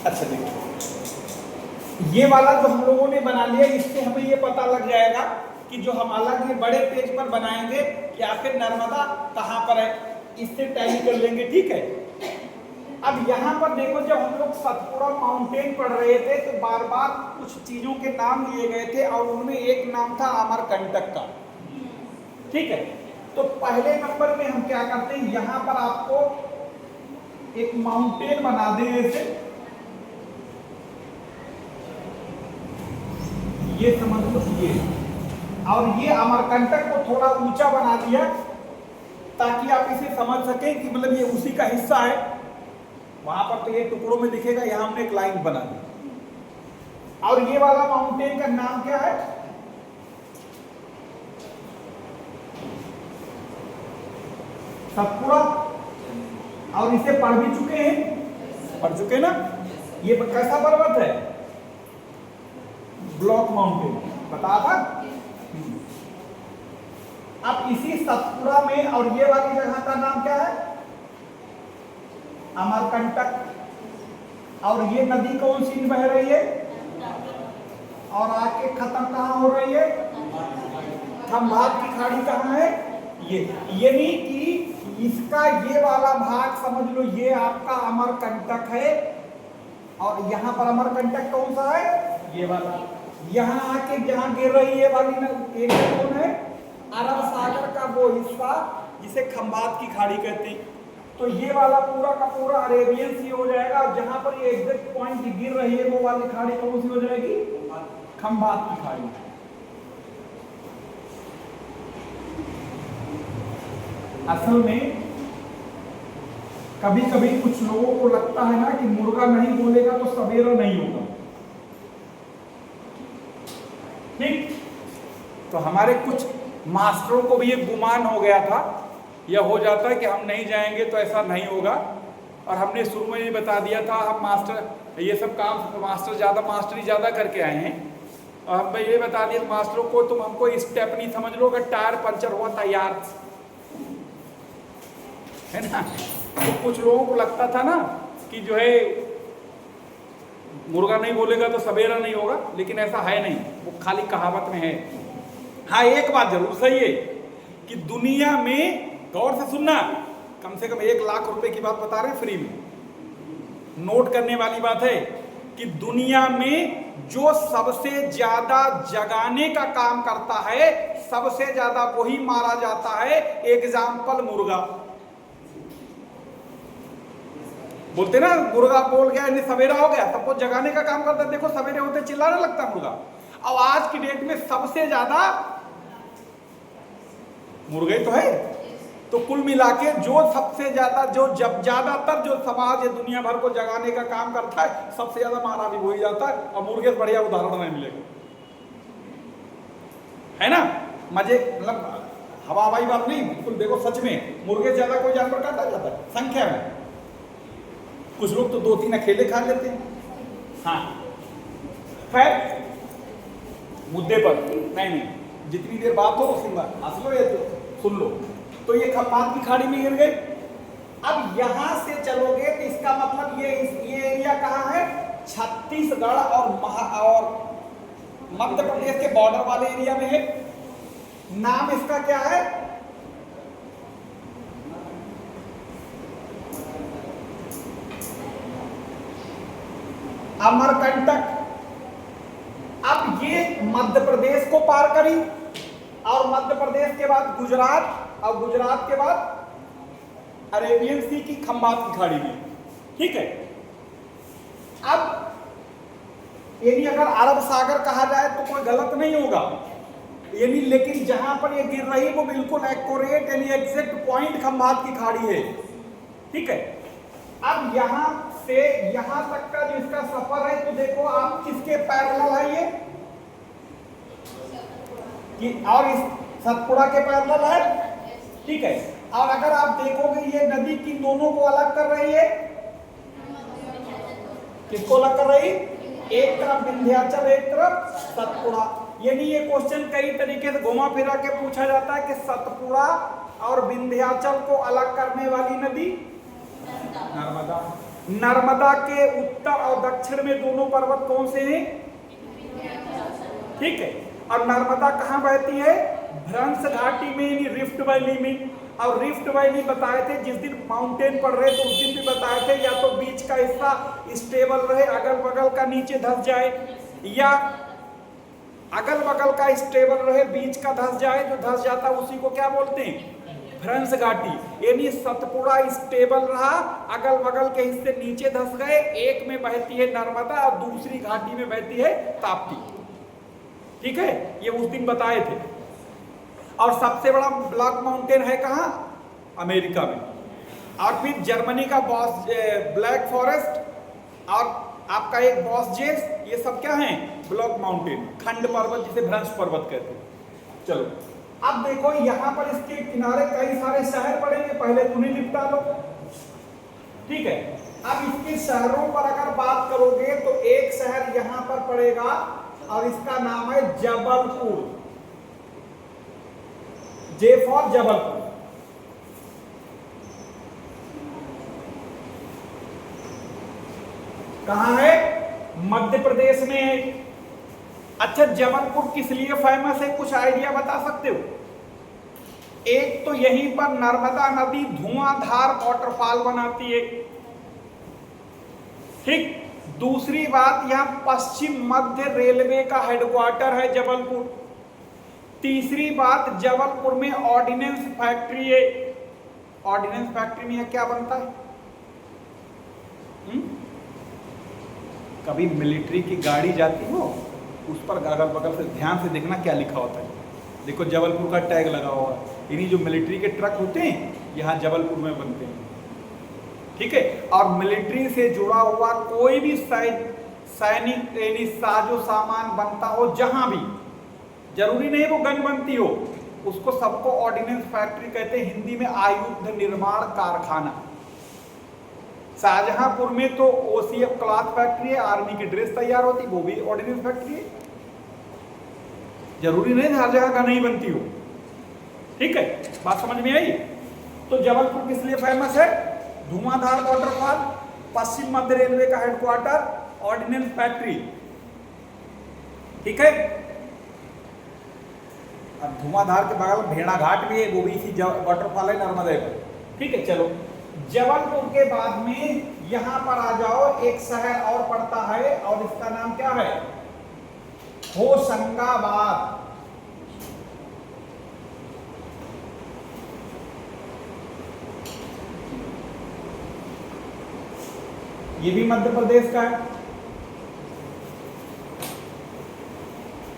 अच्छा देखो, ये वाला जो हम लोगों ने बना लिया, इससे हमें ये पता लग जाएगा कि जो हम अलग ये बड़े पेज पर बनाएंगे कि आखिर नर्मदा कहाँ पर है, इससे टैली कर लेंगे। ठीक है। अब यहाँ पर देखो, जब हम लोग सतपुड़ा माउंटेन पढ़ रहे थे तो बार बार कुछ चीजों के नाम लिए गए थे और उनमें एक नाम था अमरकंटक का। ठीक है। तो पहले नंबर में हम क्या करते हैं, यहाँ पर आपको एक माउंटेन बना दें ऐसे, ये समझ लो ये, और ये अमरकंटक को थोड़ा ऊंचा बना दिया ताकि आप इसे समझ सकें कि मतलब ये उसी का हिस्सा है। वहां पर तो ये टुकड़ों में दिखेगा, यहां हमने एक लाइन बना दी। और ये वाला माउंटेन का नाम क्या है, सतपुड़ा, और इसे पढ़ भी चुके हैं, पढ़ चुके ना। ये कैसा पर्वत है, ब्लॉक माउंटेन, बता था। अब इसी सतपुड़ा में और ये वाली जगह का नाम क्या है, अमरकंटक। और ये नदी कौन सी बह रही है, और आके खत्म कहां हो रही है, खंभात की खाड़ी कहां है, ये। यानी कि इसका ये वाला भाग समझ लो, ये आपका अमरकंटक है। और यहां पर अमरकंटक कौन सा है, ये वाला। यहां आके जहां गिर रही है वाली एरिया कौन है, अरब सागर का वो हिस्सा जिसे खंभात की खाड़ी कहते हैं। तो ये वाला पूरा का पूरा अरेबियन सी हो जाएगा, और जहां पर ये एग्जैक्ट पॉइंट गिर रही है वो वाली खाड़ी कौन सी हो जाएगी, खंभात की खाड़ी। असल में कभी कभी कुछ लोगों को लगता है ना कि मुर्गा नहीं बोलेगा तो सवेरा नहीं होगा। ठीक। तो हमारे कुछ मास्टरों को भी ये गुमान हो गया था, यह हो जाता है कि हम नहीं जाएंगे तो ऐसा नहीं होगा। और हमने शुरू में ही बता दिया था, हम मास्टर ये सब काम मास्टरी ज़्यादा करके आए हैं। और हम ये बता दिया मास्टरों को, तुम हमको स्टेप नहीं समझ लो, अगर टायर पंचर हुआ तैयार है ना। तो कुछ लोगों को लगता था ना कि जो है मुर्गा नहीं बोलेगा तो सवेरा नहीं होगा, लेकिन ऐसा है नहीं, वो खाली कहावत में है। हाँ, एक बात जरूर सही है कि दुनिया में, गौर से सुनना, कम से कम 1 लाख रुपए की बात बता रहे हैं फ्री में, नोट करने वाली बात है कि दुनिया में जो सबसे ज्यादा जगाने का काम करता है, सबसे ज्यादा वही मारा जाता है। एग्जाम्पल मुर्गा, बोलते ना मुर्गा बोल गया नहीं सवेरा हो गया, तब वो जगाने का काम करता है। देखो सवेरे होते चिल्लाने लगता मुर्गा। अब आज की डेट में सबसे ज्यादा मुर्गे तो है। तो कुल मिला के जो सबसे ज्यादा, जो जब ज्यादातर जो समाज दुनिया भर को जगाने का काम करता है, सबसे ज्यादा मारा भी वही जाता है। और मुर्गे से बढ़िया उदाहरण नहीं मिलेगा, है ना। मजे मतलब हवाई बात नहीं, बिल्कुल। देखो सच में मुर्गे से ज्यादा कोई जानवर काटा जाता है संख्या में। कुछ लोग तो 2-3 अकेले खा लेते हैं। हाँ, खैर मुद्दे पर नहीं, जितनी देर बात हो उसी बात हंस लो, ये तो सुन लो। तो ये खंभात की खाड़ी में गिर गए। अब यहां से चलोगे तो इसका मतलब ये एरिया कहाँ है, छत्तीसगढ़ और मध्य प्रदेश के बॉर्डर वाले एरिया में है। नाम इसका क्या है, अमरकंटक। अब ये मध्य प्रदेश को पार करी, और मध्य प्रदेश के बाद गुजरात, और गुजरात के बाद अरेबियन सी की खंभात की खाड़ी में। ठीक है। अब यानी अगर अरब सागर कहा जाए तो कोई गलत नहीं होगा, यानी लेकिन जहां पर ये गिर रही वो बिल्कुल एक्यूरेट यानी एग्जैक्ट पॉइंट खंभात की खाड़ी है। ठीक है। अब यहां से यहां तक का जो इसका सफर है, तो देखो आप किसके पैरेलल है ये, कि और इस सतपुड़ा के पैरेलल है। ठीक है। और अगर आप देखोगे ये नदी की दोनों को अलग कर रही है, किसको अलग कर रही, एक तरफ विंध्याचल एक तरफ सतपुड़ा। यानी ये क्वेश्चन कई तरीके से घुमा फिरा के पूछा जाता है कि सतपुड़ा और विंध्याचल को अलग करने वाली नदी नर्मदा। नर्मदा के उत्तर और दक्षिण में दोनों पर्वत कौन से हैं? ठीक है। और नर्मदा कहाँ बहती है? भ्रंश घाटी में, यानी रिफ्ट वैली में। और रिफ्ट वैली बताए थे जिस दिन माउंटेन पढ़ रहे तो उस दिन भी बताए थे, या तो बीच का हिस्सा स्टेबल रहे, अगल बगल का नीचे धंस जाए, या अगल बगल का स्टेबल रहे, बीच का धंस जाए, जो धंस जाता है उसी को क्या बोलते हैं? भ्रंश घाटी। यानी सतपुड़ा स्टेबल रहा, अगल बगल के हिस्से नीचे धंस गए। एक में बहती है नर्मदा और दूसरी घाटी में बहती है ताप्ती। ठीक है, ये उस दिन बताए थे। और सबसे बड़ा ब्लैक माउंटेन है कहाँ? अमेरिका में। और फिर जर्मनी का बॉस ब्लैक फॉरेस्ट, और आपका एक बॉसजेस, ये सब क्या है? ब्लैक माउंटेन, खंड पर्वत जिसे भ्रंश पर्वत कहते हैं। चलो अब देखो, यहां पर इसके किनारे कई सारे शहर पड़ेंगे, पहले तुम्हें निपटा लो। ठीक है, अब इसके शहरों पर अगर बात करोगे तो एक शहर यहां पर पड़ेगा और इसका नाम है जबलपुर। J for Jabalpur. कहां है? मध्य प्रदेश में है। अच्छा, जबलपुर किस लिए फेमस है, कुछ आइडिया बता सकते हो? एक तो यहीं पर नर्मदा नदी धुआंधार वाटरफॉल बनाती है। ठीक, दूसरी बात, यहां पश्चिम मध्य रेलवे का हेडक्वार्टर है जबलपुर। तीसरी बात, जबलपुर में ऑर्डिनेंस फैक्ट्री है। ऑर्डिनेंस फैक्ट्री में क्या बनता है? कभी मिलिट्री की गाड़ी जाती हो, उस पर अगल बगल से ध्यान से देखना क्या लिखा होता है। देखो जबलपुर का टैग लगा हुआ है। इन्हीं जो मिलिट्री के ट्रक होते हैं यहाँ जबलपुर में बनते हैं। ठीक है, और मिलिट्री से जुड़ा हुआ कोई भी सैनिक यानी साजो सामान बनता हो जहां भी, जरूरी नहीं वो गन बनती हो, उसको सबको ऑर्डिनेंस फैक्ट्री कहते हैं, हिंदी में आयुध निर्माण कारखाना। शाहजहांपुर में तो ओसीएफ क्लॉथ फैक्ट्री है, आर्मी की ड्रेस तैयार होती, वो भी ऑर्डिनेंस फैक्ट्री है। जरूरी नहीं हर जगह का नहीं बनती हो। ठीक है, बात समझ में आई? तो जबलपुर किस लिए फेमस है? धुआंधार वाटरफॉल, पश्चिम मध्य रेलवे का हेडक्वार्टर, ऑर्डिनेंस फैक्ट्री। ठीक है, अब धुआंधार के बगल भेड़ा घाट भी है, वो भी इसी वाटरफॉल है नर्मदा पर। ठीक है, चलो जबलपुर के बाद में यहां पर आ जाओ, एक शहर और पड़ता है और इसका नाम क्या है? होशंगाबाद। ये भी मध्य प्रदेश का है।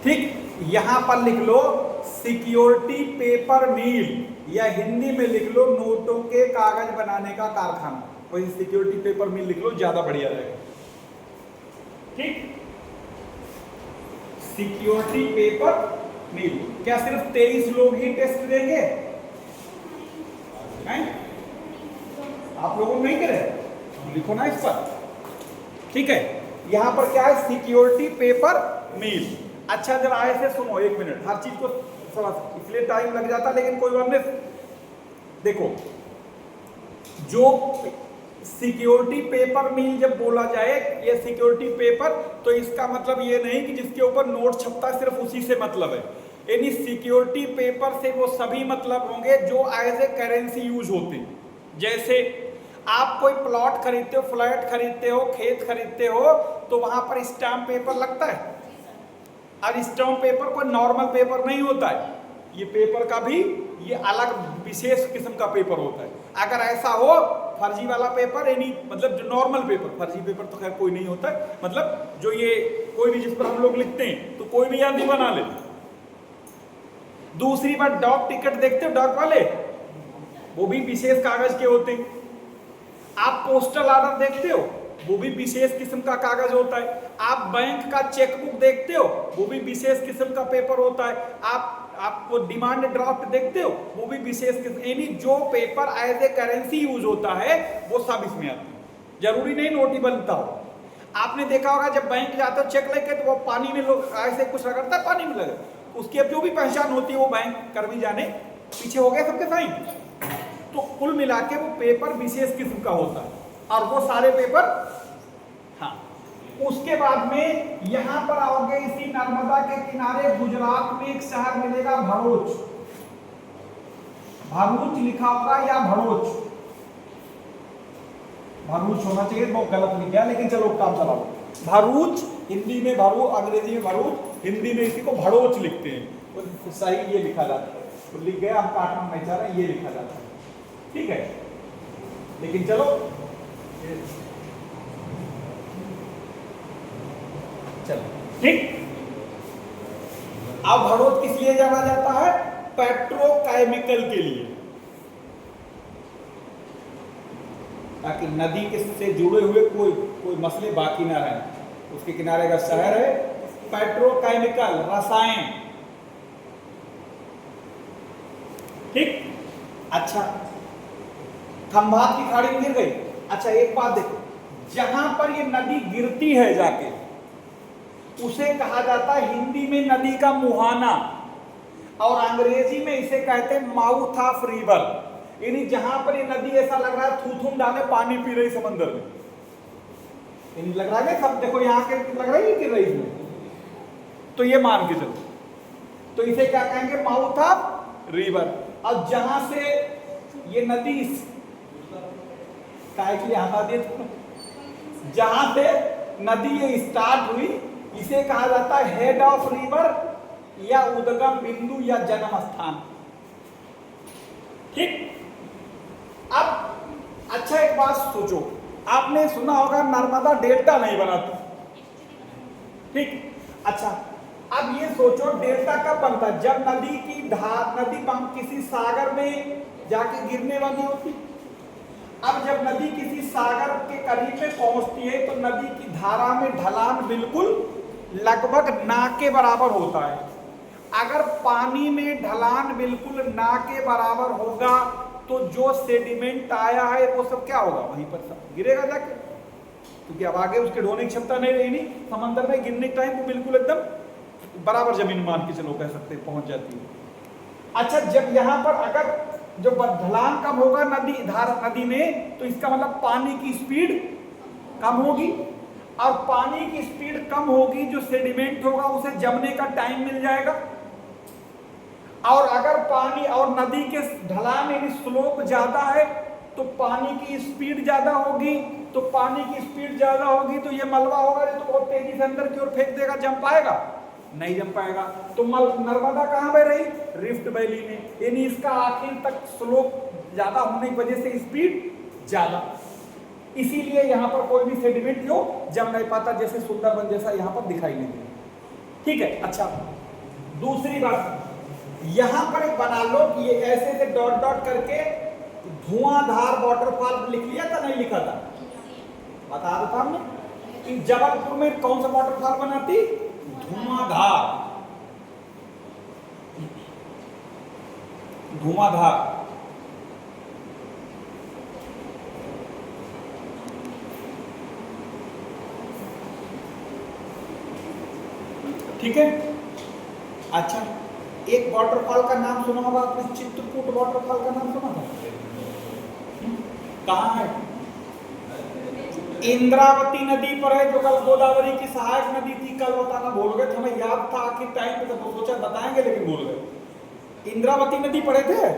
ठीक, यहां पर लिख लो सिक्योरिटी पेपर मिल, या हिंदी में लिख लो नोटों के कागज बनाने का कारखाना। वही सिक्योरिटी पेपर मिल लिख लो, ज्यादा बढ़िया रहेगा। ठीक, सिक्योरिटी पेपर मिल। क्या सिर्फ 23 लोग ही टेस्ट देंगे? नहीं, आप लोगों ने नहीं करे, लिखो ना इस पर। ठीक है, यहां पर क्या है? सिक्योरिटी पेपर मिल। अच्छा जरा ऐसे सुनो, एक मिनट, हर चीज को थोड़ा इसलिए टाइम लग जाता, लेकिन कोई बात नहीं। देखो, जो सिक्योरिटी पेपर मिल जब बोला जाए, ये सिक्योरिटी पेपर, तो इसका मतलब ये नहीं कि जिसके ऊपर नोट छपता है सिर्फ उसी से मतलब है। यानी सिक्योरिटी पेपर से वो सभी मतलब होंगे जो एज ए करेंसी यूज होते हैं। जैसे आप कोई प्लॉट खरीदते हो, फ्लैट खरीदते हो, खेत खरीदते हो, तो वहां पर स्टाम्प पेपर लगता है। और स्टाम्प पेपर कोई नॉर्मल पेपर नहीं होता है, ये पेपर का भी ये अलग विशेष किस्म का पेपर होता है। अगर ऐसा हो फर्जी वाला पेपर, यानी मतलब जो नॉर्मल पेपर, फर्जी पेपर तो खैर कोई नहीं होता है, मतलब जो ये कोई भी जिस पर हम लोग लिखते हैं, तो कोई भी आदमी बना ले। दूसरी बात, डाक टिकट देखते हो डाक वाले, वो भी विशेष कागज के होते हैं। आप पोस्टल ऑर्डर देखते हो, वो भी विशेष किस्म का कागज होता है। आप बैंक का चेकबुक देखते हो, वो भी विशेष किस्म का पेपर होता है। आप डिमांड ड्राफ्ट देखते हो, वो भी विशेष किस्म, यानी जो paper as a currency use होता है वो सब इसमें आता है। जरूरी नहीं नोट ही बनता हो। आपने देखा होगा जब बैंक जाते हो चेक लेके, तो वो पानी में लोग ऐसे कुछ रगड़ता है, पानी में लगे, उसकी अब जो भी पहचान होती है वो बैंक कर्मी जाने पीछे हो गए सबके साइन। तो कुल मिला के वो पेपर विशेष किस्म का होता है। और वो सारे पेपर, हाँ। उसके बाद में यहां पर आओगे, इसी नर्मदा के किनारे गुजरात में एक शहर मिलेगा भरूच। भरूच लिखा होगा या भरूच, भरूच होना चाहिए, बहुत गलत लिख गया, लेकिन चलो काम चलाओ। भरूच हिंदी में भरू, अंग्रेजी में भरूच, हिंदी में इसी को भड़ोच लिखते हैं, तो सही ये लिखा जाता है। तो लिख गया, हम काटना नहीं चाह रहे, ये लिखा जाता है, ठीक है। लेकिन चलो चलो ठीक। अब भड़ोच किस लिए जाना जाता है? पेट्रोकेमिकल के लिए, ताकि नदी के से जुड़े हुए कोई मसले बाकी ना रहे। उसके किनारे का शहर है, पेट्रोकेमिकल, रसायन, ठीक। अच्छा, खंभात की खाड़ी में गिर गई। अच्छा एक बात देखो, जहां पर ये नदी गिरती है जाके, उसे कहा जाता है हिंदी में नदी का मुहाना, और अंग्रेजी में इसे कहते हैं माउथ ऑफ रिवर। यानी जहां पर ये नदी ऐसा लग रहा है थूथूम डाले पानी पी रही समंदर में, यानी लग रहा है सब, देखो यहाँ के लग रहा है गिर रही इसमें, तो ये मान के चलो, तो इसे क्या कहेंगे? Mouth of river. और जहां से ये नदी जहां से नदी ये स्टार्ट हुई, इसे कहा जाता है हेड ऑफ रिवर, या उद्गम बिंदु, या जन्म स्थान, ठीक। अब अच्छा एक बात सोचो, आपने सुना होगा नर्मदा डेल्टा नहीं बनाती, ठीक। अच्छा अब ये सोचो डेल्टा कब बनता है? जब नदी की धार, नदी किसी सागर में जाके गिरने वाली होती। अब जब नदी किसी सागर के करीब में पहुंचती है, तो नदी की धारा में ढलान बिल्कुल लगभग ना के बराबर होता है। अगर पानी में ढलान बिल्कुल ना के बराबर होगा, तो जो सेडिमेंट आया है वो सब क्या होगा? वहीं पर सब गिरेगा जाके, क्योंकि अब आगे उसके ढोने की क्षमता नहीं रही। समंदर में गिरने के टाइम वो बिल्कुल एकदम बराबर जमीन मान के चलो कह सकते पहुंच जाती है। अच्छा जब यहाँ पर अगर जो ढलान कम होगा नदी में, तो इसका मतलब पानी की स्पीड कम होगी, और पानी की स्पीड कम होगी, जो सेडिमेंट होगा उसे जमने का टाइम मिल जाएगा। और अगर पानी और नदी के ढलान यानी स्लोप ज्यादा है, तो पानी की स्पीड ज्यादा होगी, तो पानी की स्पीड ज्यादा होगी तो ये मलबा होगा जो तो बहुत तेजी से अंदर की ओर फेंक देगा, जम पाएगा? नहीं जम पाएगा। तो नर्मदा कहां बह रही? रिफ्ट वैली में, यानी इसका आखिर तक स्लोप ज्यादा होने की वजह से स्पीड ज्यादा, इसीलिए यहां पर कोई भी सेडिमेंट जो जम नहीं पाता, जैसे सुंदरबन जैसा यहां पर दिखाई नहीं देता, ठीक है। अच्छा दूसरी बात, यहां पर एक बना लो कि ये ऐसे से डॉट डॉट करके धुआंधार वाटरफॉल लिख लिया था, नहीं लिखा था? बता दो हमने कि जबलपुर में कौन सा वाटरफॉल बनाती? धुआंधार, धुआंधार, ठीक है। अच्छा एक वाटरफॉल का नाम सुना होगा आपने, चित्रकूट वाटरफॉल का नाम सुना था? कहाँ है? इंद्रावती नदी पर है, जो कल गोदावरी की सहायक नदी थी। कल बताना भूल गए, हमें याद था आखिर टाइम पे, तो सोचा बताएंगे लेकिन भूल गए। इंद्रावती नदी पढ़े थे,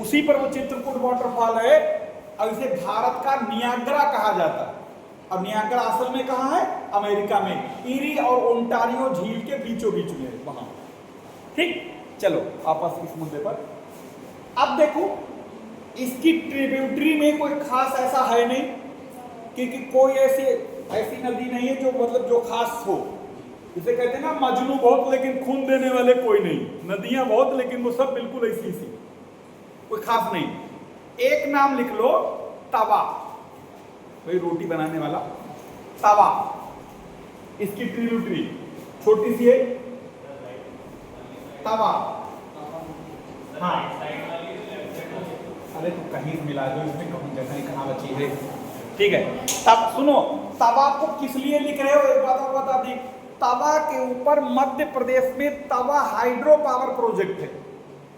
उसी पर वो चित्रकूट वाटरफॉल है, और इसे भारत का नियाग्रा कहा जाता है। अब नियाग्रा असल में कहाँ है? अमेरिका में, ईरी और ओंटारियो झील के बीचों बीच में वहां, ठीक। चलो आपस इस मुद्दे पर अब देखो, इसकी ट्रिब्यूटरी में कोई खास ऐसा है नहीं, क्योंकि कोई ऐसी नदी नहीं है जो मतलब जो खास हो। इसे कहते हैं ना मजनू बहुत लेकिन खून देने वाले कोई नहीं, नदियां बहुत लेकिन वो सब बिल्कुल ऐसी सी, कोई खास नहीं। एक नाम लिख लो, तवा, भाई रोटी बनाने वाला तवा, इसकी ट्रिब्यूटरी छोटी सी है तवा। हाँ अरे तो कहीं मिला दो, इसमें कहूँ जगह कहाँ बची है, ठीक है। तब सुनो, तवा को किस लिए लिख रहे हो एक बात और बता दी। तवा के ऊपर मध्य प्रदेश में तवा हाइड्रो पावर प्रोजेक्ट है,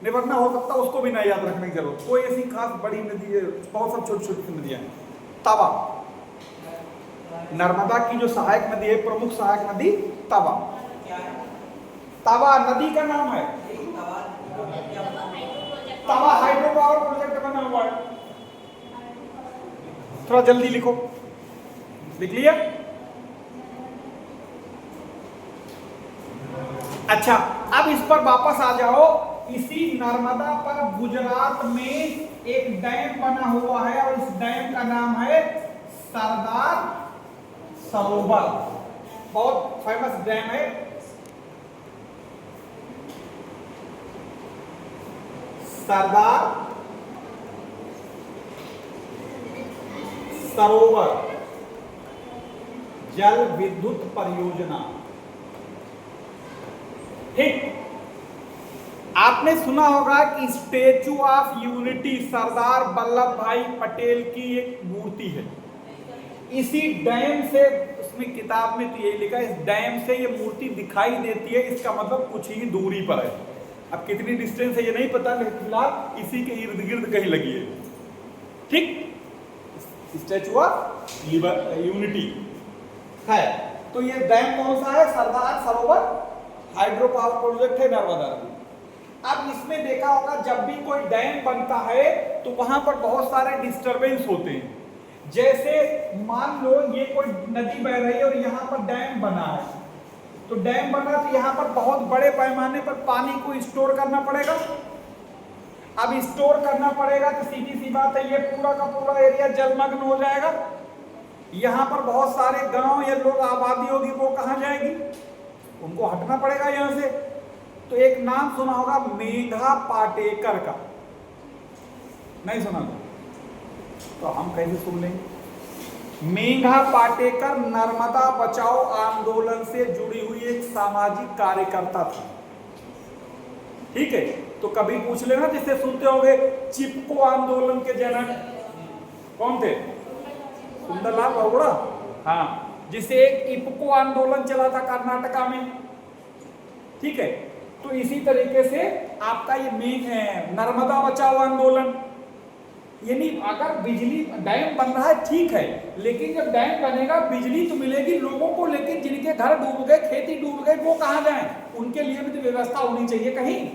निवरना हो सकता, उसको भी नहीं याद रखने की जरूरत। कोई ऐसी खास बड़ी नदी है, बहुत सब छोटी छोटी नदियां हैं, तवा। नर्मदा की जो सहायक नदी है, प्रमुख सहायक नदी तवा। तवा नदी का नाम है। तवा हाइड्रो पावर प्रोजेक्ट बना हुआ है। थोड़ा जल्दी लिखो, लिख लिया? अच्छा, अब इस पर वापस आ जाओ। इसी नर्मदा पर गुजरात में एक डैम बना हुआ है और इस डैम का नाम है सरदार सरोवर। बहुत फेमस डैम है। सरदार सरोवर जल विद्युत परियोजना। ठीक, आपने सुना होगा कि statue of unity Sardar Vallabh भाई पटेल की एक मूर्ति है। इसी डैम से, उसमें किताब में तो यही लिखा है, इस डैम से ये मूर्ति दिखाई देती है। इसका मतलब कुछ ही दूरी पर है। अब कितनी डिस्टेंस है ये नहीं पता, लेकिन फिलहाल इसी के इर्द गिर्द कहीं लगी है। ठीक, स्टैचू ऑफ यूनिटी है। तो ये डैम कौन सा है? Sardar Sarovar hydro power project है नर्मदा नदी। अब इसमें देखा होगा, जब भी कोई डैम बनता है तो वहां पर बहुत सारे डिस्टरबेंस होते हैं। जैसे मान लो ये कोई नदी बह रही है और यहाँ पर डैम बना है, तो डैम बना तो यहाँ पर बहुत बड़े पैमाने पर पानी को स्टोर करना पड़ेगा। अब स्टोर करना पड़ेगा तो सीधी सी बात है, ये पूरा का पूरा एरिया जलमग्न हो जाएगा। यहाँ पर बहुत सारे गांव या लोग आबादी होगी, वो कहाँ जाएगी? उनको हटना पड़ेगा यहाँ से। तो एक नाम सुना होगा मेघा पाटेकर का, नहीं सुना तो हम कैसे सुन लेंगे? मेघा पाटेकर नर्मदा बचाओ आंदोलन से जुड़ी हुई एक सामाजिक कार्यकर्ता थी। ठीक है, तो कभी पूछ लेना, जिससे सुनते होंगे चिपको आंदोलन के जनक कौन थे? सुंदरलाल बहुगुणा। हाँ, जिसे एक इपको आंदोलन चला था कर्नाटका में। ठीक है, तो इसी तरीके से आपका ये नर्मदा बचाओ आंदोलन, यानी अगर बिजली डैम बन रहा है ठीक है, लेकिन जब डैम बनेगा बिजली तो मिलेगी लोगों को, लेकिन जिनके घर डूब गए, खेती डूब गए, वो कहां जाएं? उनके लिए भी तो व्यवस्था होनी चाहिए कहीं।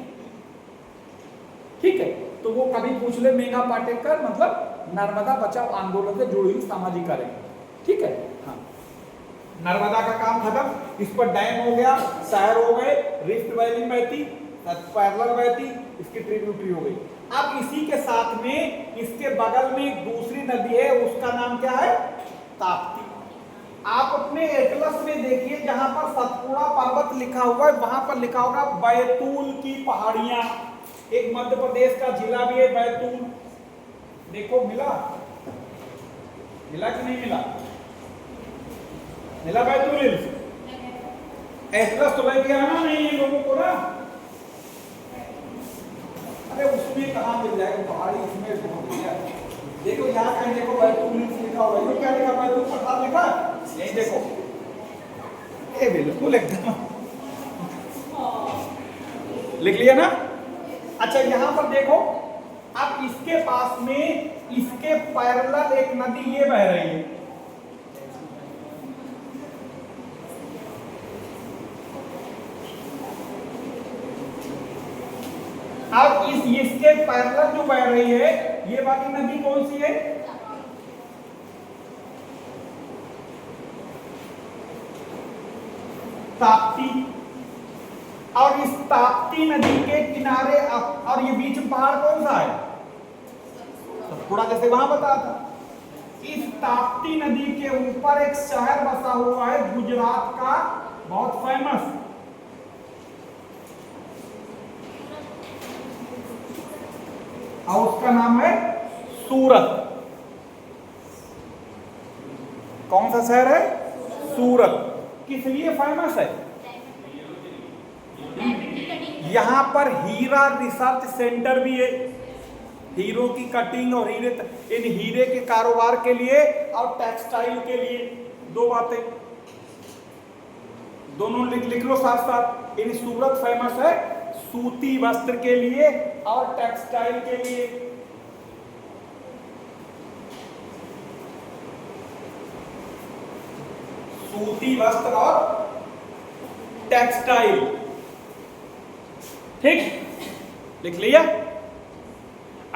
ठीक है, तो वो कभी पूछ ले मेघा पाटेकर मतलब नर्मदा बचाओ आंदोलन से जुड़ी हुई सामाजिक कार्यकर्ता। ठीक है, हाँ, नर्मदा का काम खत्म। इस पर डैम हो गया, शहर हो गए, रिफ्ट वैली बहती, पैरेलल बहती, इसकी ट्रिब्यूटरी हो गई। अब इसी के साथ में इसके बगल में एक दूसरी नदी है, उसका नाम क्या है? ताप्ती। आप अपने एटलस में देखिए, जहां पर सतपुड़ा पर्वत लिखा हुआ है वहां पर लिखा होगा बैतूल की पहाड़ियां। एक मध्य प्रदेश का जिला भी है बैतूल। देखो मिला, मिला कि नहीं मिला? मिला बैतूल हिल्स? एटलस तो लेके आना नहीं है लोगों को ना। अरे उसमें कहाँ मिल जाएगा पहाड़ी, इसमें ढूंढ लिया। देखो यहाँ कहीं देखो बैतूल हिल्स लिखा हुआ है, क्या लिखा? बैतूल पठार लिखा नहीं, देखो ये बिल्कुल एकदम लिख लिया ना। अच्छा, यहाँ पर देखो, अब इसके पास में इसके पैरेलल एक नदी ये बह रही है, अब इसके पैरेलल जो बह रही है ये वाली नदी कौन सी है? ताप्ती। और इस ताप्ती नदी के किनारे और ये बीच में पहाड़ कौन सा है? सतपुड़ा, जैसे वहां बताया था। इस ताप्ती नदी के ऊपर एक शहर बसा हुआ है गुजरात का, बहुत फेमस, और उसका नाम है सूरत। कौन सा शहर है? सूरत। किस लिए फेमस है? यहां पर हीरा रिसर्च सेंटर भी है, हीरो की कटिंग और इन हीरे के कारोबार के लिए और टेक्सटाइल के लिए। दो बातें दोनों लिख लो साथ साथ। इन सूरत फेमस है सूती वस्त्र के लिए और टेक्सटाइल के लिए। सूती वस्त्र और टेक्सटाइल। ठीक, लिख लिया।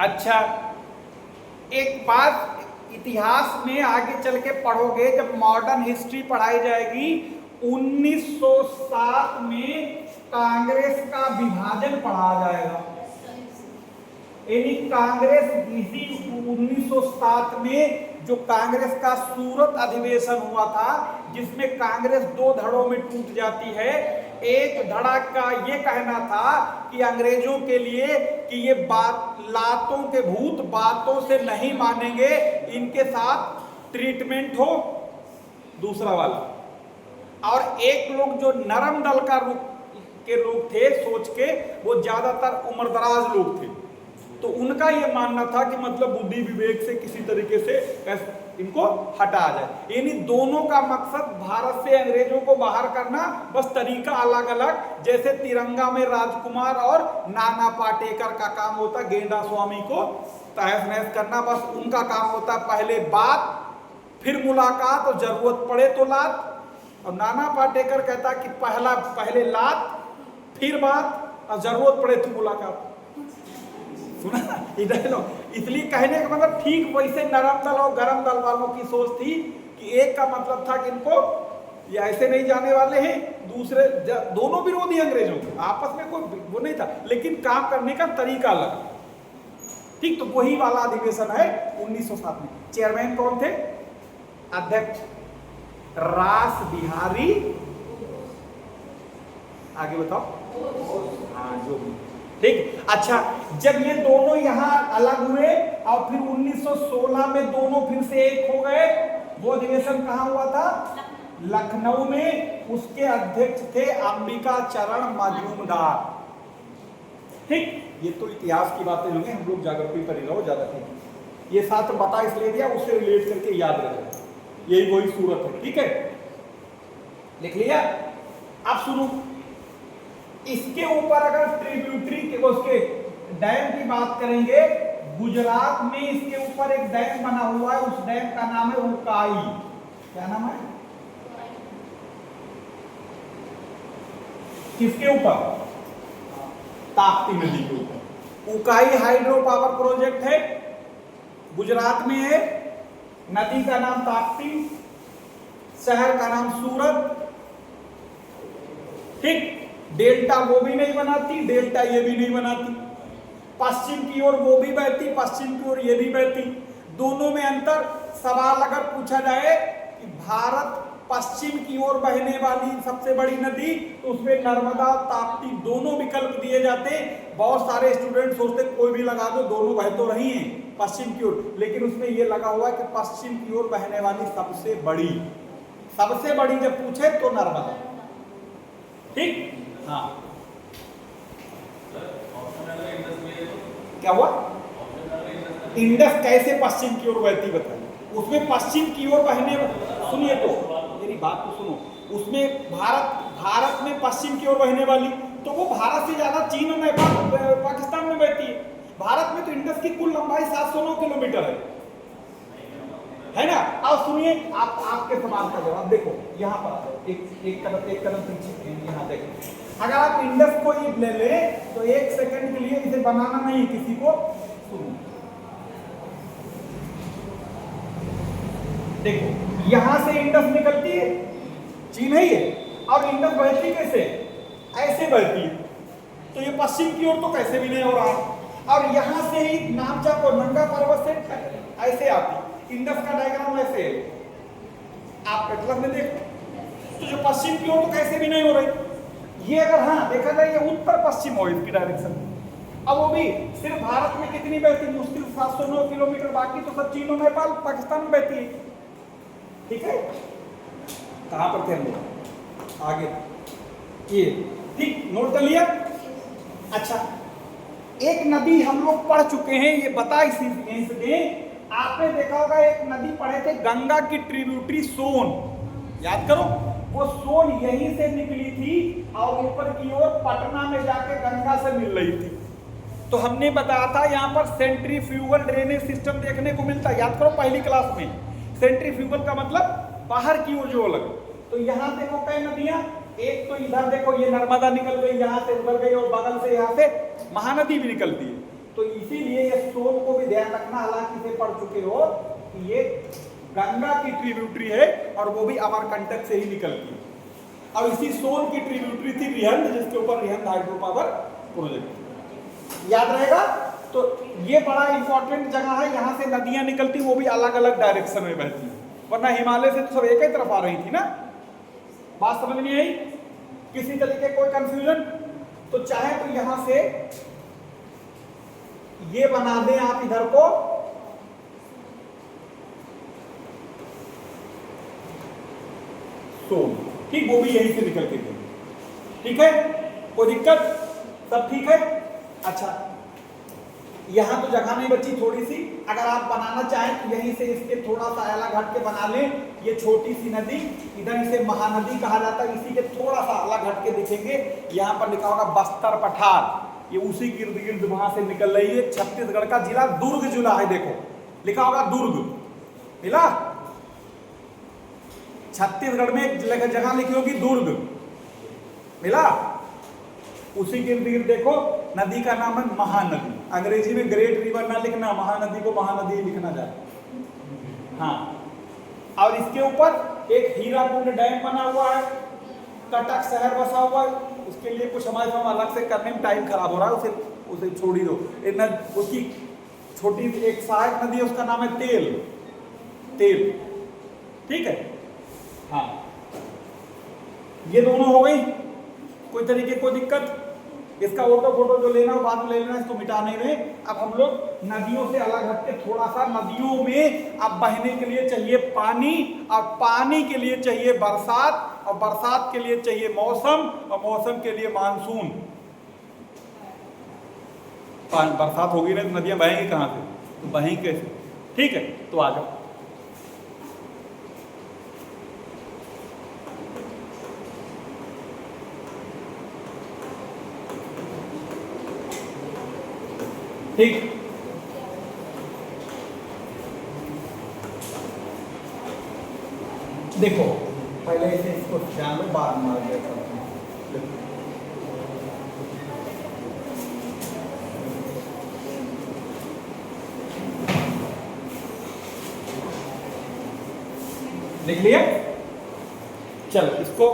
अच्छा, एक बात इतिहास में आगे चल के पढ़ोगे, जब मॉडर्न हिस्ट्री पढ़ाई जाएगी, 1907 में कांग्रेस का विभाजन पढ़ा जाएगा। यानी कांग्रेस इसी 1907 में जो कांग्रेस का सूरत अधिवेशन हुआ था, जिसमें कांग्रेस दो धड़ों में टूट जाती है। एक धड़ा का ये कहना था कि अंग्रेजों के लिए कि ये बात लातों के भूत बातों से नहीं मानेंगे, इनके साथ ट्रीटमेंट हो। दूसरा वाला, और एक लोग जो नरम दल का के लोग थे सोच के, वो ज्यादातर उम्रदराज लोग थे, तो उनका ये मानना था कि मतलब बुद्धि विवेक से किसी तरीके से इनको हटा जाए। यानी दोनों का मकसद भारत से अंग्रेजों को बाहर करना, बस तरीका अलग अलग। जैसे तिरंगा में राजकुमार और नाना पाटेकर का काम होता गेंडा स्वामी को तहस नहस करना, बस उनका काम होता पहले बात फिर मुलाकात और जरूरत पड़े तो लात। और नाना पाटेकर कहता कि पहले लात फिर बात और जरूरत पड़े तो मुलाकात। सुना डायलॉग? इसलिए कहने का मतलब ठीक वैसे नरम दल और गरम दल वालों की सोच थी कि एक का मतलब था कि इनको ये ऐसे नहीं जाने वाले हैं, दूसरे दोनों विरोधी अंग्रेजों के, आपस में कोई वो नहीं था, लेकिन काम करने का तरीका अलग। ठीक, तो वही वाला अधिवेशन है 1907 में। चेयरमैन कौन थे? अध्यक्ष रास बिहारी, आगे बताओ। हाँ, जो भी ठीक। अच्छा, जब ये दोनों यहां अलग हुए और फिर 1916 में दोनों फिर से एक हो गए, वो अधिवेशन कहां हुआ था? लखनऊ में। उसके अध्यक्ष थे अंबिका चरण मजूमदार। ठीक, ये तो इतिहास की बातें होंगी, हम लोग जागृति पर ही रहो ज्यादा। ठीक, ये साथ बता इसलिए दिया, उससे रिलेट करके याद रखें, यही वही सूरत है। ठीक है, लिख लिया। अब सुनो, इसके ऊपर अगर ट्रिब्यूटरी के उसके डैम की बात करेंगे, गुजरात में इसके ऊपर एक डैम बना हुआ है, उस डैम का नाम है उकाई। क्या नाम है? किसके ऊपर? ताप्ती नदी के ऊपर। उकाई हाइड्रो पावर प्रोजेक्ट है, गुजरात में है। नदी का नाम ताप्ती, शहर का नाम सूरत। ठीक, डेल्टा वो भी नहीं बनाती, डेल्टा ये भी नहीं बनाती। पश्चिम की ओर वो भी बहती, पश्चिम की ओर ये भी बहती। दोनों में अंतर, सवाल अगर पूछा जाए कि भारत पश्चिम की ओर बहने वाली सबसे बड़ी नदी, तो उसमें नर्मदा ताप्ती दोनों विकल्प दिए जाते। बहुत सारे स्टूडेंट सोचते कोई भी लगा दो, दोनों बह तो रही हैं पश्चिम की ओर, लेकिन उसमें यह लगा हुआ है कि पश्चिम की ओर बहने वाली सबसे बड़ी जब पूछे तो नर्मदा। ठीक, हाँ, क्या हुआ? इंडस कैसे पश्चिम की ओर बहती बताइए। उसमें पश्चिम की ओर बहने, सुनिए तो मेरी बात तो सुनो, उसमें भारत में पश्चिम की ओर बहने वाली, तो वो भारत से ज्यादा चीन और नेपाल पाकिस्तान में बहती है। भारत में तो इंडस की कुल लंबाई 709 किलोमीटर है ना। अब सुनिए, आपके सवाल का जवाब देखो, यहाँ पर एक कदम पीछे, यहाँ देखो। अगर आप इंडस को ये ले ले तो एक सेकंड के लिए इसे बनाना नहीं किसी को। सुनो, देखो यहां से इंडस निकलती है, चीन है ये, और इंडस बहती कैसे? ऐसे बहती है, तो ये पश्चिम की ओर तो कैसे भी नहीं हो रहा। और यहां से ही नामचा को नंगा पर्वत से ऐसे आती, इंडस का डायग्राम ऐसे है, आप एटलस में देखो, तो जो पश्चिम की ओर तो कैसे भी नहीं हो रही। ये अगर हाँ देखा जाए, ये उत्तर पश्चिम हो इसकी डायरेक्शन। अब वो भी सिर्फ भारत में कितनी बहती? मुश्किल 709 किलोमीटर, बाकी तो सब चीन और नेपाल पाकिस्तान में बहती है। ठीक है, कहां पर थे हम लोग? आगे ये ठीक नोट कर लिया। अच्छा, एक नदी हम लोग पढ़ चुके हैं, ये बता इसलिए आपने देखा होगा, एक नदी पढ़े थे गंगा की ट्रिब्यूटरी सोन, याद करो। वो सोन यहीं से निकली थी और ऊपर की ओर पटना में जाके गंगा से मिल रही थी। तो हमने बताया था यहाँ पर सेंट्रीफ्यूगल ड्रेनेज सिस्टम देखने को मिलता है, याद करो पहली क्लास में। सेंट्रीफ्यूगल का मतलब बाहर की ओर जो अलग, तो यहाँ देखो कई नदियां, एक तो इधर देखो ये नर्मदा निकल गई, यहाँ से उधर गई, और बगल से यहाँ से महानदी भी निकलती है। तो इसीलिए ये सोन को भी ध्यान रखना, हालांकि से पढ़ चुके हो कि ये गंगा की ट्रिब्यूटरी है और वो भी अमरकंटक से ही निकलती है। अब इसी सोन की ट्रिब्यूटरी थी रिहंद, जिसके ऊपर रिहंद हाइड्रो पावर प्रोजेक्ट, याद रहेगा। तो ये बड़ा इंपॉर्टेंट जगह है, यहाँ से नदियां निकलती, वो भी अलग अलग डायरेक्शन में बहती है, वरना हिमालय से तो सब एक ही तरफ आ रही थी ना। बात समझ नहीं आई? किसी तरीके कोई कंफ्यूजन? तो चाहे तो यहां से ये बना दें आप इधर को, सोन, ठीक, वो भी यहीं से निकल के गए, ठीक है, कोई दिक्कत? सब ठीक है? अच्छा, यहां तो जगह नहीं बची थोड़ी सी, अगर आप बनाना चाहें तो यहीं से इसके थोड़ा सा अलग हट के बना लें। ये छोटी सी नदी, इधर इसे महानदी कहा जाता है, इसी के थोड़ा सा अलग हट के दिखेंगे, यहां पर लिखा होगा बस्तर पठार, ये उसी गिर्द गिर्द वहां से निकल रही है। छत्तीसगढ़ का जिला दुर्ग जिला है, देखो लिखा होगा दुर्ग, मिला? छत्तीसगढ़ में एक जगह लिखी होगी दुर्ग, मिला? उसी गिर्द गिर्द देखो नदी का नाम है महानदी। अंग्रेजी में ग्रेट रिवर ना लिखना, महानदी को महानदी लिखना जाए। हाँ, और इसके ऊपर एक हीराकुंड डैम बना हुआ है, कटक शहर बसा हुआ है, उसके लिए कुछ हमारे साथ अलग से करने में टाइम खराब हो रहा है, उसे छोड़ ही दो। उसकी छोटी एक सहायक नदी है, उसका नाम है तेल, ठीक है। हाँ, ये दोनों हो गई, कोई तरीके कोई दिक्कत? इसका ऑटो फोटो जो लेना हो बाद में ले लेना, इसको मिटा नहीं रहे। अब हम लोग नदियों से अलग हटके थोड़ा सा, नदियों में अब बहने के लिए चाहिए पानी, और पानी के लिए चाहिए बरसात, और बरसात के लिए चाहिए मौसम, और मौसम के लिए मानसून। बरसात होगी नहीं तो नदियां बहेंगी कहां से? तो बहेंगी कैसे? ठीक है, तो आ जाओ। ठीक, देखो पहले इसे इसको जान लो, बाद में आगे करते हैं। लिख लिया? चलो इसको